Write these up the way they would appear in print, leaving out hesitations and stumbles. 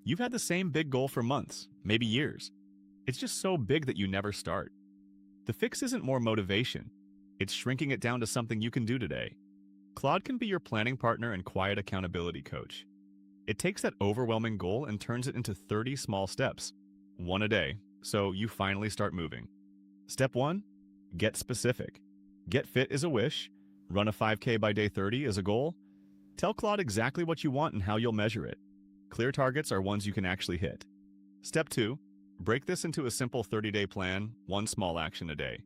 You've had the same big goal for months, maybe years. It's just so big that you never start. The fix isn't more motivation. It's shrinking it down to something you can do today. Claude can be your planning partner and quiet accountability coach. It takes that overwhelming goal and turns it into 30 small steps, one a day, so you finally start moving. Step 1, get specific. Get fit is a wish. Run a 5K by day 30 is a goal. Tell Claude exactly what you want and how you'll measure it. Clear targets are ones you can actually hit. Step 2, break this into a simple 30-day plan, one small action a day.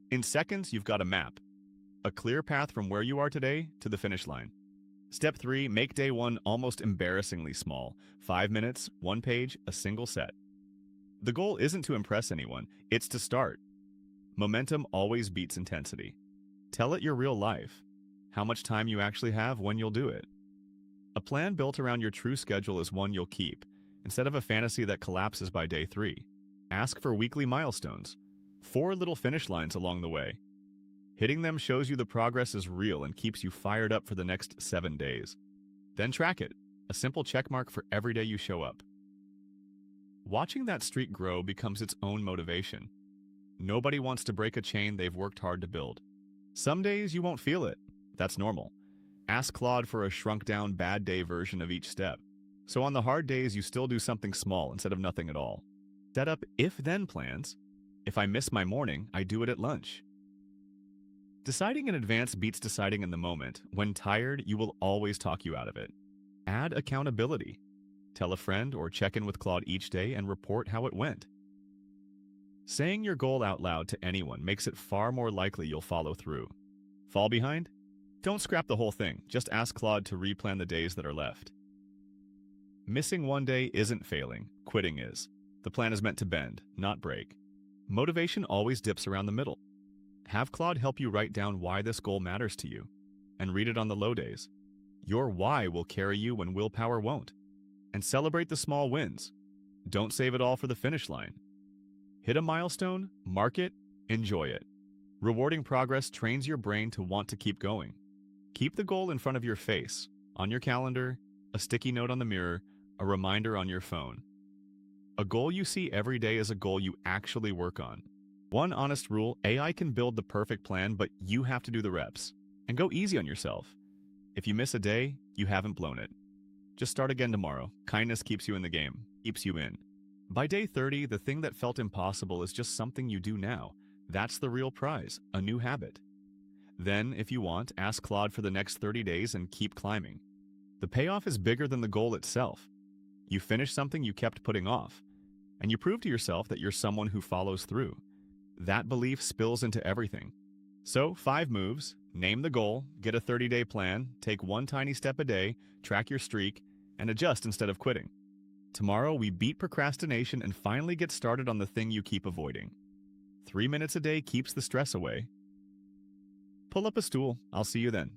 In seconds, you've got a map. A clear path from where you are today to the finish line. Step 3, make day 1 almost embarrassingly small. 5 minutes, 1 page, a single set. The goal isn't to impress anyone, it's to start. Momentum always beats intensity. Tell it your real life. How much time you actually have when you'll do it. A plan built around your true schedule is one you'll keep, instead of a fantasy that collapses by day 3. Ask for weekly milestones. 4 little finish lines along the way. Hitting them shows you the progress is real and keeps you fired up for the next 7 days. Then track it, a simple checkmark for every day you show up. Watching that streak grow becomes its own motivation. Nobody wants to break a chain they've worked hard to build. Some days you won't feel it. That's normal. Ask Claude for a shrunk-down bad day version of each step. So on the hard days, you still do something small instead of nothing at all. Set up if-then plans. If I miss my morning, I do it at lunch. Deciding in advance beats deciding in the moment. When tired, you will always talk you out of it. Add accountability. Tell a friend or check in with Claude each day and report how it went. Saying your goal out loud to anyone makes it far more likely you'll follow through. Fall behind? Don't scrap the whole thing. Just ask Claude to replan the days that are left. Missing one day isn't failing. Quitting is. The plan is meant to bend, not break. Motivation always dips around the middle. Have Claude help you write down why this goal matters to you, and read it on the low days. Your why will carry you when willpower won't. And celebrate the small wins. Don't save it all for the finish line. Hit a milestone, mark it, enjoy it. Rewarding progress trains your brain to want to keep going. Keep the goal in front of your face, on your calendar, a sticky note on the mirror, a reminder on your phone. A goal you see every day is a goal you actually work on. One honest rule, AI can build the perfect plan, but you have to do the reps. And go easy on yourself. If you miss a day, you haven't blown it. Just start again tomorrow. Kindness keeps you in the game, keeps you in. By day 30, the thing that felt impossible is just something you do now. That's the real prize, a new habit. Then, if you want, ask Claude for the next 30 days and keep climbing. The payoff is bigger than the goal itself. You finish something you kept putting off, and you prove to yourself that you're someone who follows through. That belief spills into everything. So, 5 moves, name the goal, get a 30-day plan, take one tiny step a day, track your streak, and adjust instead of quitting. Tomorrow, we beat procrastination and finally get started on the thing you keep avoiding. 3 minutes a day keeps the stress away. Pull up a stool. I'll see you then.